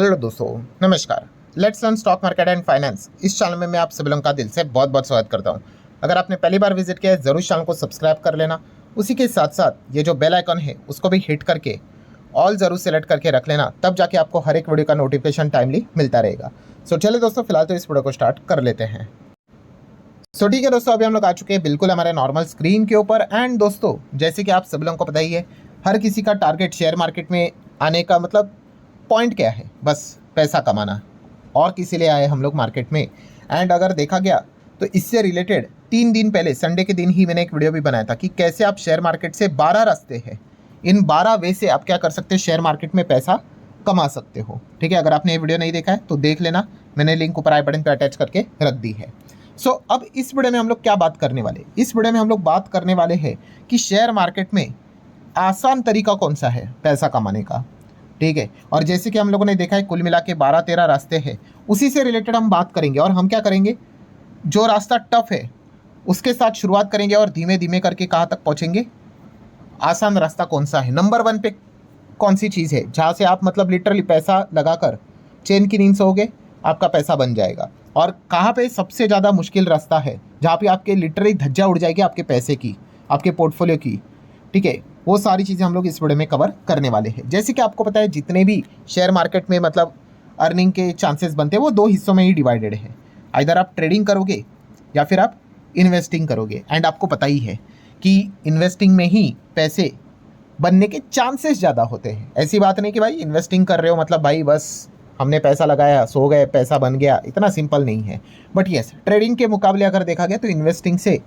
Hello दोस्तों, नमस्कार। Let's learn stock market and finance. इस चैनल में मैं आप सभी लोगों का दिल से बहुत बहुत स्वागत करता हूं। अगर आपने पहली बार विजिट किया है ज़रूर चैनल को सब्सक्राइब कर लेना। उसी के साथ साथ ये जो बेल आइकन है उसको भी हिट करके ऑल ज़रूर सेलेक्ट करके रख लेना, तब जाके आपको हर एक वीडियो का नोटिफिकेशन टाइमली मिलता रहेगा। सो चलिए दोस्तों, फिलहाल तो इस वीडियो को स्टार्ट कर लेते हैं। सो ठीक है दोस्तों, अभी हम लोग आ चुके हैं बिल्कुल हमारे नॉर्मल स्क्रीन के ऊपर। एंड दोस्तों, जैसे कि आप सभी लोगों को पता ही है, हर किसी का टारगेट शेयर मार्केट में आने का मतलब पॉइंट क्या है? बस पैसा कमाना। और किसी लिए आए हम लोग मार्केट में? एंड अगर देखा गया तो इससे रिलेटेड 3 दिन पहले संडे के दिन ही मैंने एक वीडियो भी बनाया था कि कैसे आप शेयर मार्केट से 12 रास्ते हैं, इन 12 वे से आप क्या कर सकते हैं, शेयर मार्केट में पैसा कमा सकते हो। ठीक है, अगर आपने ये वीडियो नहीं देखा है तो देख लेना, मैंने लिंक ऊपर आई बटन पर अटैच करके रख दी है। सो अब इस वीडियो में हम लोग क्या बात करने वाले? इस वीडियो में हम लोग बात करने वाले हैं कि शेयर मार्केट में आसान तरीका कौन सा है पैसा कमाने का। ठीक है, और जैसे कि हम लोगों ने देखा है कुल मिला के 12-13 रास्ते हैं, उसी से रिलेटेड हम बात करेंगे। और हम क्या करेंगे, जो रास्ता टफ है उसके साथ शुरुआत करेंगे और धीमे धीमे करके कहाँ तक पहुँचेंगे, आसान रास्ता कौन सा है, नंबर 1 पे कौन सी चीज़ है जहाँ से आप मतलब लिटरली पैसा लगाकर चैन की नींद सोओगे, आपका पैसा बन जाएगा। और कहाँ पे सबसे ज़्यादा मुश्किल रास्ता है जहाँ पे आपके लिटरली धज्जा उड़ जाएगी आपके पैसे की, आपके पोर्टफोलियो की। ठीक है, वो सारी चीज़ें हम लोग इस वीडियो में कवर करने वाले हैं। जैसे कि आपको पता है, जितने भी शेयर मार्केट में मतलब अर्निंग के चांसेस बनते हैं वो 2 हिस्सों में ही डिवाइडेड है। इधर आप ट्रेडिंग करोगे या फिर आप इन्वेस्टिंग करोगे। एंड आपको पता ही है कि इन्वेस्टिंग में ही पैसे बनने के चांसेस ज़्यादा होते हैं। ऐसी बात नहीं कि भाई इन्वेस्टिंग कर रहे हो मतलब भाई बस हमने पैसा लगाया सो गए पैसा बन गया, इतना सिंपल नहीं है। बट येस, ट्रेडिंग के मुकाबले अगर देखा गया तो इन्वेस्टिंग से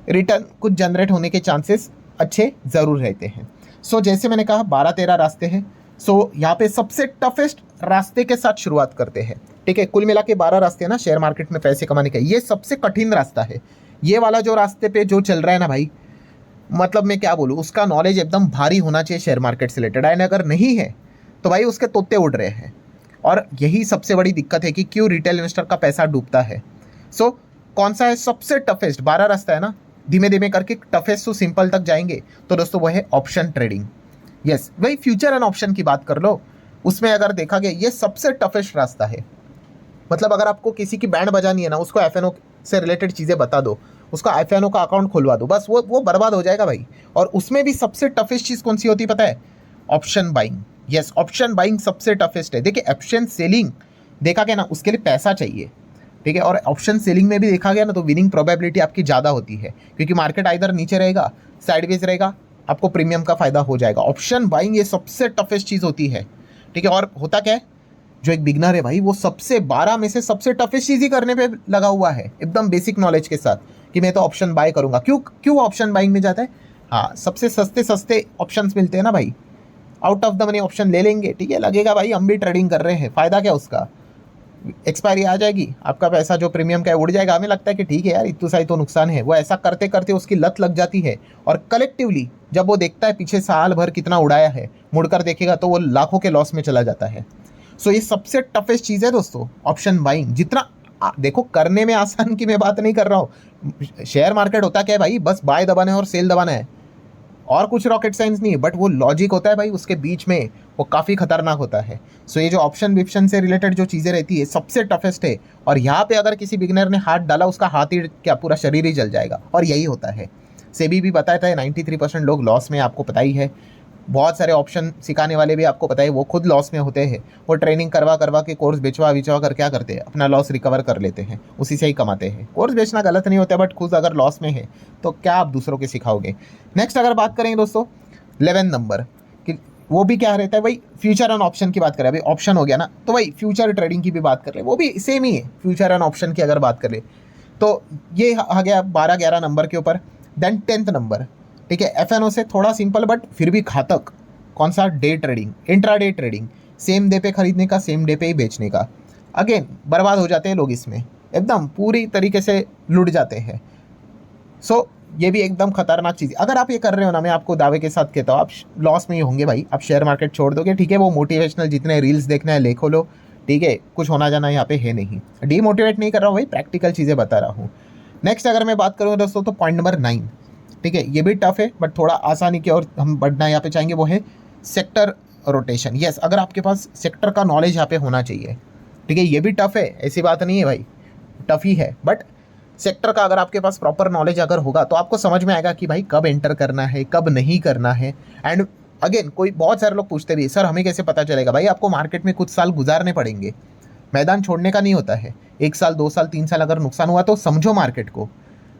रिटर्न कुछ जनरेट होने के चांसेस अच्छे ज़रूर रहते हैं। सो जैसे मैंने कहा 12-13 रास्ते हैं। सो यहाँ पे सबसे टफेस्ट रास्ते के साथ शुरुआत करते हैं। ठीक है, कुल मिला के 12 रास्ते हैं ना शेयर मार्केट में पैसे कमाने के। ये सबसे कठिन रास्ता है। ये वाला जो रास्ते पे जो चल रहा है ना भाई, मतलब मैं क्या बोलूँ, उसका नॉलेज एकदम भारी होना चाहिए शेयर मार्केट से रिलेटेड। एंड अगर नहीं है तो भाई उसके तोते उड़ रहे हैं। और यही सबसे बड़ी दिक्कत है कि क्यों रिटेल इन्वेस्टर का पैसा डूबता है। सो कौन सा है सबसे टफेस्ट? 12 रास्ता है ना, धीमे धीमे करके टफेस्ट टू सिंपल तक जाएंगे। तो दोस्तों वो है ऑप्शन ट्रेडिंग। यस, वही फ्यूचर एंड ऑप्शन की बात कर लो, उसमें अगर देखा गया ये सबसे टफेस्ट रास्ता है। मतलब अगर आपको किसी की बैंड बजानी है ना, उसको एफएनओ से रिलेटेड चीज़ें बता दो, उसका एफएनओ का अकाउंट खुलवा दो, बस वो बर्बाद हो जाएगा भाई। और उसमें भी सबसे टफेस्ट चीज़ कौन सी होती है पता है? Option buying. Yes, option buying सबसे टफेस्ट है। देखिए, ऑप्शन सेलिंग देखा गया ना, उसके लिए पैसा चाहिए। ठीक है, और ऑप्शन सेलिंग में भी देखा गया ना तो विनिंग प्रोबेबिलिटी आपकी ज़्यादा होती है, क्योंकि मार्केट इधर नीचे रहेगा, साइडवेज रहेगा, आपको प्रीमियम का फायदा हो जाएगा। ऑप्शन बाइंग ये सबसे टफेस्ट चीज़ होती है। ठीक है, और होता क्या है, जो एक बिगनर है भाई वो सबसे 12 में से सबसे टफेस्ट चीज़ ही करने पे लगा हुआ है, एकदम बेसिक नॉलेज के साथ, कि मैं तो ऑप्शन बाय करूँगा। क्यों ऑप्शन बाइंग में जाता है? हाँ, सबसे सस्ते ऑप्शंस मिलते हैं ना भाई, out of the money option ले लेंगे। ठीक है, लगेगा भाई हम भी ट्रेडिंग कर रहे हैं, फ़ायदा क्या उसका, एक्सपायरी आ जाएगी, आपका पैसा जो प्रीमियम का है उड़ जाएगा। हमें लगता है कि ठीक है यार इतना सही तो नुकसान है। वो ऐसा करते करते उसकी लत लग जाती है, और कलेक्टिवली जब वो देखता है पीछे साल भर कितना उड़ाया है, मुड़कर देखेगा तो वो लाखों के लॉस में चला जाता है। सो ये सबसे टफेस्ट चीज़ है दोस्तों, ऑप्शन बाइंग। जितना देखो करने में आसान की मैं बात नहीं कर रहा हूँ। शेयर मार्केट होता क्या है भाई, बस बाय दबाना है और सेल दबाना है, और कुछ रॉकेट साइंस नहीं है। बट वो लॉजिक होता है भाई उसके बीच में, वो काफ़ी खतरनाक होता है। सो ये जो ऑप्शन विप्शन से रिलेटेड जो चीज़ें रहती है सबसे टफेस्ट है। और यहाँ पे अगर किसी बिगनर ने हाथ डाला, उसका हाथ ही क्या पूरा शरीर ही जल जाएगा। और यही होता है, सेबी भी बताता है 93% लोग लॉस में, आपको पता ही है। बहुत सारे ऑप्शन सिखाने वाले भी आपको पता है वो खुद लॉस में होते हैं। वो ट्रेनिंग करवा के कोर्स बेचवा कर क्या करते हैं, अपना लॉस रिकवर कर लेते हैं, उसी से ही कमाते हैं। कोर्स बेचना गलत नहीं होता, बट खुद अगर लॉस में है तो क्या आप दूसरों के सिखाओगे। नेक्स्ट अगर बात करेंगे दोस्तों 11 नंबर कि वो भी क्या रहता है भाई, फ्यूचर एंड ऑप्शन की बात करें। अभी ऑप्शन हो गया ना, तो भाई फ्यूचर ट्रेडिंग की भी बात कर ले, वो भी सेम ही है। फ्यूचर एंड ऑप्शन की अगर बात कर ले तो ये आ गया 12-11 नंबर के ऊपर। देन 10th नंबर, ठीक है, एफएनओ से थोड़ा सिंपल बट फिर भी घातक, कौन सा? Day trading, intraday trading. Same day पे खरीदने का, सेम डे पे ही बेचने का। अगेन बर्बाद हो जाते हैं लोग इसमें, एकदम पूरी तरीके से लुट जाते हैं। सो ये भी एकदम खतरनाक चीज़। अगर आप ये कर रहे हो ना, मैं आपको दावे के साथ कहता हूँ आप लॉस में ही होंगे भाई। आप शेयर मार्केट छोड़ दोगे। ठीक है, वो मोटिवेशनल जितने रील्स देखना है देखो लो, ठीक है, कुछ होना जाना यहाँ पे है नहीं। डीमोटिवेट नहीं कर रहा हूँ भाई, प्रैक्टिकल चीज़ें बता रहा हूँ। नेक्स्ट अगर मैं बात करूँ दोस्तों तो पॉइंट नंबर 9, ठीक है, ये भी टफ है बट थोड़ा आसानी की ओर हम बढ़ना यहाँ पे चाहेंगे, वो है सेक्टर रोटेशन, यस, अगर आपके पास सेक्टर का नॉलेज यहाँ पे होना चाहिए, ठीक है। ये भी टफ है, ऐसी बात नहीं है भाई, टफ ही है, बट सेक्टर का अगर आपके पास प्रॉपर नॉलेज अगर होगा तो आपको समझ में आएगा कि भाई कब एंटर करना है, कब नहीं करना है। एंड अगेन कोई बहुत सारे लोग पूछते भी, सर हमें कैसे पता चलेगा? भाई आपको मार्केट में कुछ साल गुजारने पड़ेंगे, मैदान छोड़ने का नहीं होता है। 1 साल 2 साल 3 साल अगर नुकसान हुआ तो समझो मार्केट को,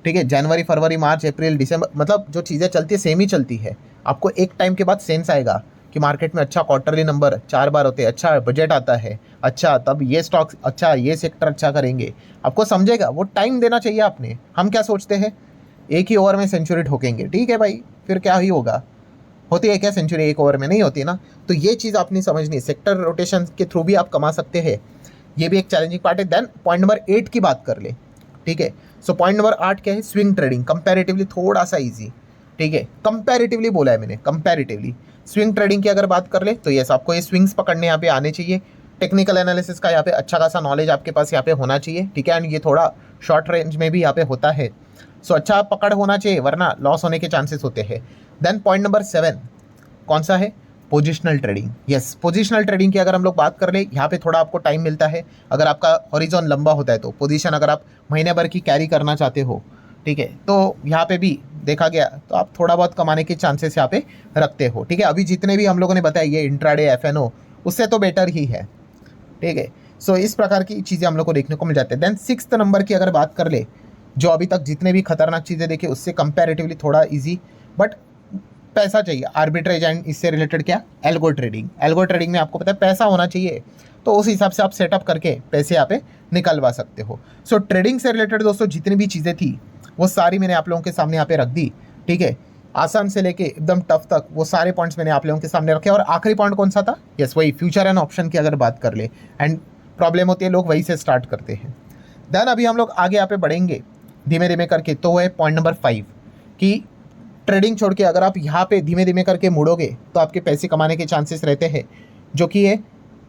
ठीक है। जनवरी फरवरी मार्च अप्रैल दिसंबर, मतलब जो चीज़ें चलती है सेम ही चलती है। आपको एक टाइम के बाद सेंस आएगा कि मार्केट में अच्छा क्वार्टरली नंबर 4 बार होते हैं, अच्छा बजट आता है, अच्छा तब ये स्टॉक अच्छा, ये सेक्टर अच्छा करेंगे, आपको समझेगा। वो टाइम देना चाहिए आपने। हम क्या सोचते हैं, एक ही ओवर में सेंचुरी ठोकेंगे, ठीक है भाई, फिर क्या ही होगा? होती है क्या सेंचुरी एक ओवर में? नहीं होती ना। तो ये चीज़ आपने समझनी, सेक्टर रोटेशन के थ्रू भी आप कमा सकते हैं, ये भी एक चैलेंजिंग पार्ट है। देन पॉइंट नंबर 8 की बात कर ले, ठीक है। सो पॉइंट नंबर 8 क्या है? स्विंग ट्रेडिंग, कंपैरेटिवली थोड़ा सा इजी, ठीक है। कंपैरेटिवली बोला है मैंने, कंपैरेटिवली। स्विंग ट्रेडिंग की अगर बात कर ले तो यस, आपको ये स्विंग्स पकड़ने यहाँ पे आने चाहिए। टेक्निकल एनालिसिस का यहाँ पे अच्छा खासा नॉलेज आपके पास यहाँ पे होना चाहिए, ठीक है। एंड ये थोड़ा शॉर्ट रेंज में भी यहाँ पे होता है, सो अच्छा पकड़ होना चाहिए, वरना लॉस होने के चांसेस होते हैं। देन पॉइंट नंबर 7 कौन सा है? Positional trading, yes. Positional trading की अगर हम लोग बात कर ले, यहाँ पे थोड़ा आपको टाइम मिलता है। अगर आपका हॉरिजॉन लंबा होता है तो पोजीशन अगर आप महीने भर की कैरी करना चाहते हो, ठीक है, तो यहाँ पे भी देखा गया तो आप थोड़ा बहुत कमाने के चांसेस यहाँ पे रखते हो, ठीक है। अभी जितने भी हम लोगों ने बताया ये इंट्राडे एफएनओ, उससे तो बेटर ही है, ठीक है। सो इस प्रकार की चीज़ें हम लोग को देखने को मिल जाते हैं। देन 6th नंबर की अगर बात कर ले, जो अभी तक जितने भी खतरनाक चीज़ें देखी उससे कंपैरेटिवली थोड़ा ईजी, बट पैसा चाहिए। आर्बिट्रेज एंड इससे रिलेटेड क्या? Algo trading. एल्गो ट्रेडिंग में आपको पता है पैसा होना चाहिए, तो उस हिसाब से आप सेटअप करके पैसे यहाँ पे निकलवा सकते हो। सो ट्रेडिंग से रिलेटेड दोस्तों जितनी भी चीज़ें थी वो सारी मैंने आप लोगों के सामने यहाँ पे रख दी, ठीक है। आसान से लेके एकदम टफ तक वो सारे पॉइंट्स मैंने आप लोगों के सामने रखे। और आखिरी पॉइंट कौन सा था? यस, वही फ्यूचर एंड ऑप्शन की अगर बात कर ले, एंड प्रॉब्लम होती है लोग वही से स्टार्ट करते हैं। देन अभी हम लोग आगे यहाँ पे बढ़ेंगे धीमे धीमे करके, तो वो है पॉइंट नंबर 5 कि ट्रेडिंग छोड़ के अगर आप यहाँ पे धीमे धीमे करके मुड़ोगे तो आपके पैसे कमाने के चांसेस रहते हैं, जो कि है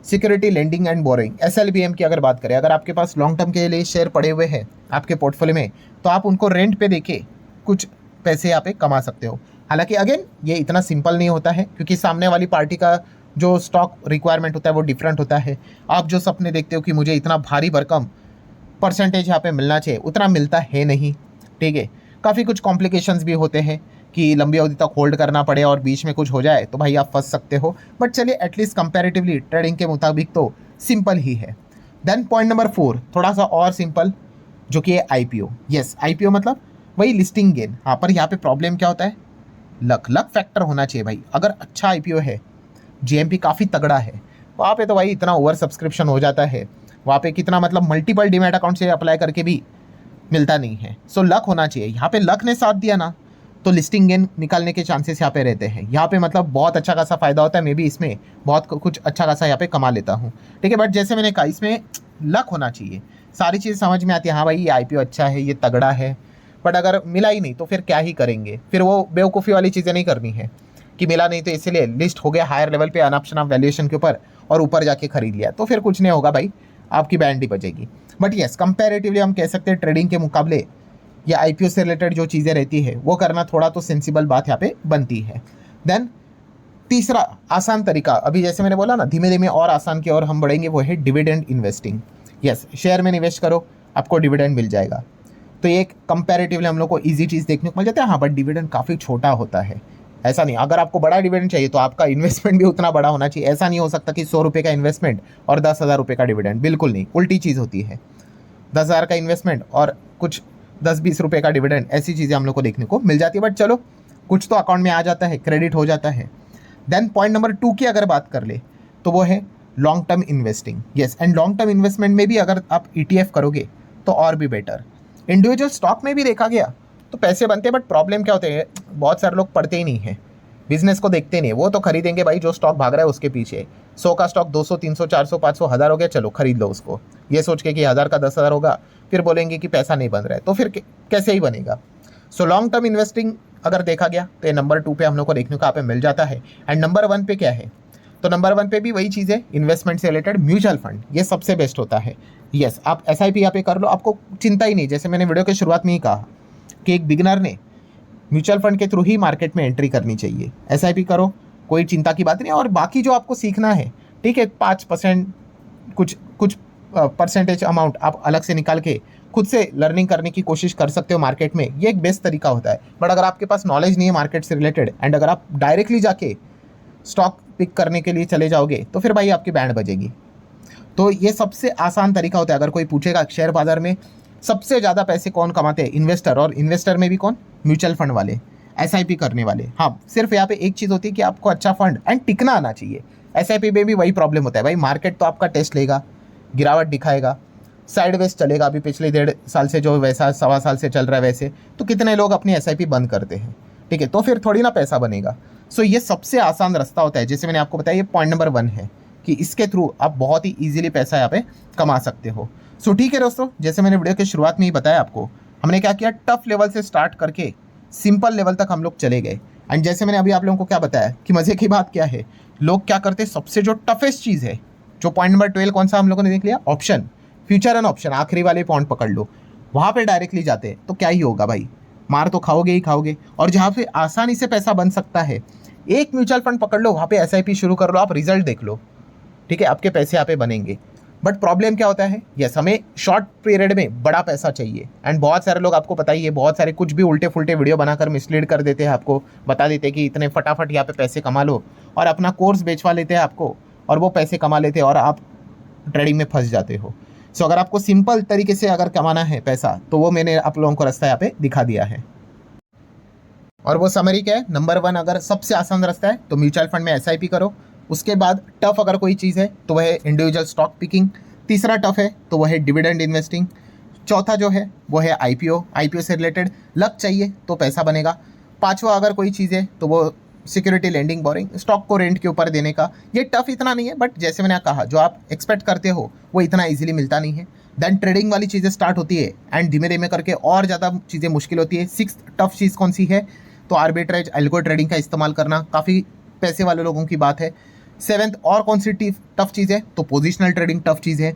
security lending and boring. SLBM की अगर बात करें, अगर आपके पास लॉन्ग टर्म के लिए शेयर पड़े हुए हैं आपके पोर्टफोलियो में, तो आप उनको रेंट पे देके कुछ पैसे यहाँ पे कमा सकते हो। हालांकि अगेन ये इतना सिंपल नहीं होता है, क्योंकि सामने वाली पार्टी का जो स्टॉक रिक्वायरमेंट होता है वो डिफरेंट होता है। आप जो सपने देखते हो कि मुझे इतना भारी भरकम परसेंटेज यहाँ पे मिलना चाहिए, उतना मिलता है नहीं, ठीक है। काफ़ी कुछ कॉम्प्लिकेशंस भी होते हैं कि लंबी अवधि तक होल्ड करना पड़े और बीच में कुछ हो जाए तो भाई आप फंस सकते हो। बट चलिए एटलीस्ट कंपैरेटिवली ट्रेडिंग के मुताबिक तो सिंपल ही है। देन पॉइंट नंबर 4 थोड़ा सा और सिंपल, जो कि है IPO। यस, IPO मतलब वही लिस्टिंग गेन। हाँ, पर यहाँ पे प्रॉब्लम क्या होता है? लक फैक्टर होना चाहिए भाई। अगर अच्छा IPO है, GMP काफ़ी तगड़ा है, वहाँ पे तो भाई इतना ओवर सब्सक्रिप्शन हो जाता है, वहाँ पे कितना मतलब मल्टीपल डीमैट अकाउंट से अप्लाई करके भी मिलता नहीं है। सो लक होना चाहिए। यहाँ पे लक ने साथ दिया ना तो लिस्टिंग गेन निकालने के चांसेस यहाँ पे रहते हैं। यहाँ पे मतलब बहुत अच्छा खासा फायदा होता है। मैं भी इसमें बहुत कुछ अच्छा खासा यहाँ पे कमा लेता हूँ, ठीक है। बट जैसे मैंने कहा, इसमें लक होना चाहिए। सारी चीज़ समझ में आती है, हाँ भाई ये IPO अच्छा है, ये तगड़ा है, बट अगर मिला ही नहीं तो फिर क्या ही करेंगे? फिर वो बेवकूफ़ी वाली चीज़ें नहीं करनी है कि मिला नहीं तो इसलिए लिस्ट हो गया हायर लेवल पे अन ऑप्शन ऑफ वैल्यूएशन के ऊपर और ऊपर जाके खरीद लिया, तो फिर कुछ नहीं होगा भाई, आपकी बैंड ही बजेगी। बट येस, कंपैरेटिवली हम कह सकते हैं ट्रेडिंग के मुकाबले या IPO से रिलेटेड जो चीज़ें रहती है वो करना थोड़ा तो सेंसिबल बात यहाँ पे बनती है। देन तीसरा आसान तरीका, अभी जैसे मैंने बोला ना धीमे धीमे और आसान की ओर हम बढ़ेंगे, वो है डिविडेंड इन्वेस्टिंग। यस, शेयर में निवेश करो, आपको डिविडेंड मिल जाएगा। तो ये एक कंपैरेटिवली हम लोग को ईजी चीज़ देखने को मिल जाता है। हाँ, बट डिविडेंड काफ़ी छोटा होता है, ऐसा नहीं। अगर आपको बड़ा डिविडेंड चाहिए तो आपका इन्वेस्टमेंट भी उतना बड़ा होना चाहिए। ऐसा नहीं हो सकता कि 100 रुपये का इन्वेस्टमेंट और 10,000 रुपये का डिविडेंड, बिल्कुल नहीं, उल्टी चीज़ होती है। 10,000 का इन्वेस्टमेंट और कुछ 10-20 रुपये का डिविडेंड, ऐसी चीज़ें हम लोग को देखने को मिल जाती है। बट चलो, कुछ तो अकाउंट में आ जाता है, क्रेडिट हो जाता है। देन पॉइंट नंबर 2 की अगर बात कर ले तो वो है long term investing. Yes, and long term investment में भी अगर आप ETF करोगे तो और भी बेटर। इंडिविजुअल स्टॉक में भी देखा गया तो पैसे बनते हैं, बट प्रॉब्लम क्या होते हैं, बहुत सारे लोग पढ़ते ही नहीं हैं, बिजनेस को देखते नहीं। वो तो खरीदेंगे भाई जो स्टॉक भाग रहा है उसके पीछे। 100 का स्टॉक 200, 300, 400, 500, 1000 हो गया, चलो खरीद लो उसको, ये सोच के कि 1000 का 10,000 होगा, फिर बोलेंगे कि पैसा नहीं बन रहा है, तो फिर कैसे ही बनेगा? सो लॉन्ग टर्म इन्वेस्टिंग अगर देखा गया तो ये नंबर 2 पे हम लोग को देखने को यहाँ पे मिल जाता है। एंड नंबर 1 पे क्या है? तो नंबर 1 पे भी वही चीज़ है, इन्वेस्टमेंट से रिलेटेड म्यूचुअल फंड, ये सबसे बेस्ट होता है। यस, आप SIP यहाँ पे कर लो, आपको चिंता ही नहीं। जैसे मैंने वीडियो के शुरुआत में ही कहा कि एक बिगिनर ने म्यूचुअल फंड के थ्रू ही मार्केट में एंट्री करनी चाहिए। SIP करो, कोई चिंता की बात नहीं। और बाकी जो आपको सीखना है, ठीक है, 5% कुछ कुछ परसेंटेज अमाउंट आप अलग से निकाल के खुद से लर्निंग करने की कोशिश कर सकते हो मार्केट में, ये एक बेस्ट तरीका होता है। बट अगर आपके पास नॉलेज नहीं है मार्केट से रिलेटेड एंड अगर आप डायरेक्टली जाके स्टॉक पिक करने के लिए चले जाओगे तो फिर भाई आपकी बैंड बजेगी। तो ये सबसे आसान तरीका होता है। अगर कोई पूछेगा शेयर बाजार में सबसे ज़्यादा पैसे कौन कमाते हैं, इन्वेस्टर, और इन्वेस्टर में भी कौन, म्यूचुअल फंड वाले, एसआईपी करने वाले। हाँ, सिर्फ यहाँ पे एक चीज़ होती है कि आपको अच्छा फंड एंड टिकना आना चाहिए। एसआईपी में भी वही प्रॉब्लम होता है भाई, मार्केट तो आपका टेस्ट लेगा, गिरावट दिखाएगा, साइडवेज चलेगा। अभी पिछले 1.5 साल से जो वैसा 1.25 साल से चल रहा है वैसे, तो कितने लोग अपनी एसआईपी बंद करते हैं, ठीक है, तो फिर थोड़ी ना पैसा बनेगा। सो ये सबसे आसान रास्ता होता है, जैसे मैंने आपको बताया, ये पॉइंट नंबर 1 है कि इसके थ्रू आप बहुत ही ईजिली पैसा यहाँ पे कमा सकते हो। सो ठीक है दोस्तों, जैसे मैंने वीडियो की शुरुआत में ही बताया आपको, हमने क्या किया, टफ लेवल से स्टार्ट करके सिंपल लेवल तक हम लोग चले गए। एंड जैसे मैंने अभी आप लोगों को क्या बताया कि मज़े की बात क्या है, लोग क्या करते हैं, सबसे जो टफेस्ट चीज़ है, जो पॉइंट नंबर 12 कौन सा हम लोगों ने देख लिया, ऑप्शन, फ्यूचर एंड ऑप्शन, आखिरी वाले पॉइंट पकड़ लो, वहाँ पे डायरेक्टली जाते हैं तो क्या ही होगा भाई, मार तो खाओगे ही खाओगे। और जहाँ पे आसानी से पैसा बन सकता है, एक म्यूचुअल फंड पकड़ लो, वहाँ पे एसआईपी शुरू कर लो, आप रिजल्ट देख लो, ठीक है, आपके पैसे यहाँ पे बनेंगे। बट प्रॉब्लम क्या होता है, यस, हमें शॉर्ट पीरियड में बड़ा पैसा चाहिए। एंड बहुत सारे लोग, आपको पता ही है, बहुत सारे कुछ भी उल्टे फुल्टे वीडियो बनाकर मिसलीड कर देते हैं, आपको बता देते हैं कि इतने फटाफट यहाँ पे पैसे कमा लो, और अपना कोर्स बेचवा लेते हैं आपको, और वो पैसे कमा लेते हैं और आप ट्रेडिंग में फंस जाते हो। सो अगर आपको सिंपल तरीके से अगर कमाना है पैसा, तो वो मैंने आप लोगों को रास्ता यहाँ पे दिखा दिया है। और वो समरी क्या है, नंबर 1 अगर सबसे आसान रास्ता है तो म्यूचुअल फंड में एसआईपी करो। उसके बाद टफ अगर कोई चीज़ है तो वह है इंडिविजुअल स्टॉक पिकिंग। तीसरा टफ है तो वह है डिविडेंड इन्वेस्टिंग। चौथा जो है वो है आईपीओ से रिलेटेड लक चाहिए तो पैसा बनेगा। पांचवा अगर कोई चीज़ है तो वो सिक्योरिटी लेंडिंग, बोरिंग, स्टॉक को रेंट के ऊपर देने का। ये टफ इतना नहीं है, बट जैसे मैंने कहा, जो आप एक्सपेक्ट करते हो वो इतना इजीली मिलता नहीं है। देन ट्रेडिंग वाली चीज़ें स्टार्ट होती है एंड धीमे धीमे करके और ज़्यादा चीज़ें मुश्किल होती है। 6th टफ चीज़ कौन सी है, तो आर्बिट्रेज, एल्गो ट्रेडिंग का इस्तेमाल करना, काफ़ी पैसे वाले लोगों की बात है। 7th और कौन सी टफ चीज़ है, तो पोजिशनल ट्रेडिंग टफ चीज़ है,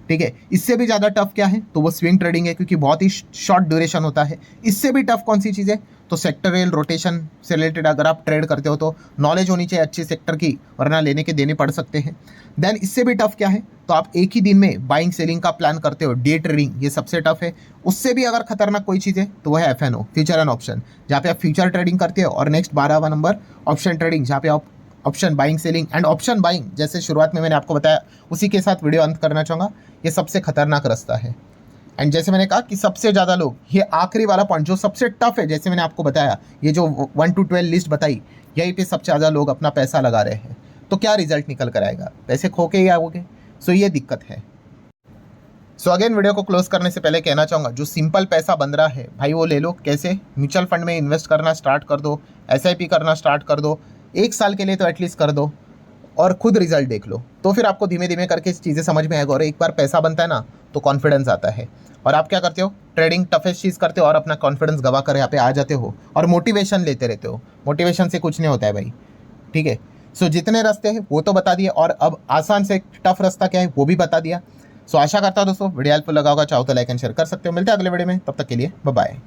ठीक है। इससे भी ज़्यादा टफ क्या है, तो वो स्विंग ट्रेडिंग है, क्योंकि बहुत ही शॉर्ट ड्यूरेशन होता है। इससे भी टफ कौन सी चीज़ है, तो सेक्टरल रोटेशन से रिलेटेड अगर आप ट्रेड करते हो तो नॉलेज होनी चाहिए अच्छी सेक्टर की, वरना लेने के देने पड़ सकते हैं। देन इससे भी टफ क्या है, तो आप एक ही दिन में बाइंग सेलिंग का प्लान करते हो, डे ट्रेडिंग, ये सबसे टफ है। उससे भी अगर खतरनाक कोई चीज़ है तो वह है एफएनओ, फ्यूचर एंड ऑप्शन, जहाँ पे आप फ्यूचर ट्रेडिंग करते हो। और नेक्स्ट 12वां नंबर ऑप्शन ट्रेडिंग, जहाँ पे आप option buying selling and option buying, जैसे शुरुआत में मैंने आपको बताया, उसी के साथ वीडियो अंत करना चाहूँगा। ये सबसे खतरनाक रास्ता है। एंड जैसे मैंने कहा कि सबसे ज़्यादा लोग, ये आखिरी वाला पॉइंट जो सबसे टफ है, जैसे मैंने आपको बताया, ये जो 1 to 12 लिस्ट बताई, यहीं पे सबसे ज़्यादा लोग अपना पैसा लगा रहे हैं। तो क्या रिजल्ट निकल कर आएगा, पैसे खो के ही आओगे। सो ये दिक्कत है। सो अगेन वीडियो को क्लोज करने से पहले कहना चाहूँगा, जो सिंपल पैसा बन रहा है भाई, वो ले लो। कैसे, म्यूचुअल फंड में इन्वेस्ट करना स्टार्ट कर दो, एसआईपी करना स्टार्ट कर दो, 1 साल के लिए तो एटलीस्ट कर दो, और खुद रिजल्ट देख लो। तो फिर आपको धीमे धीमे करके चीज़ें समझ में आएगा, और एक बार पैसा बनता है ना तो कॉन्फिडेंस आता है। और आप क्या करते हो, ट्रेडिंग टफेस्ट चीज़ करते हो और अपना कॉन्फिडेंस गवा कर यहाँ पे आ जाते हो, और मोटिवेशन लेते रहते हो। मोटिवेशन से कुछ नहीं होता है भाई, ठीक है। सो जितने रास्ते हैं वो तो बता दिए, और अब आसान से टफ रास्ता क्या है वो भी बता दिया। सो आशा करता हूँ दोस्तों वीडियो हेल्पफुल लगा होगा। चाहो तो लाइक एंड शेयर कर सकते हो। मिलते हैं अगले वीडियो में, तब तक के लिए बाय बाय।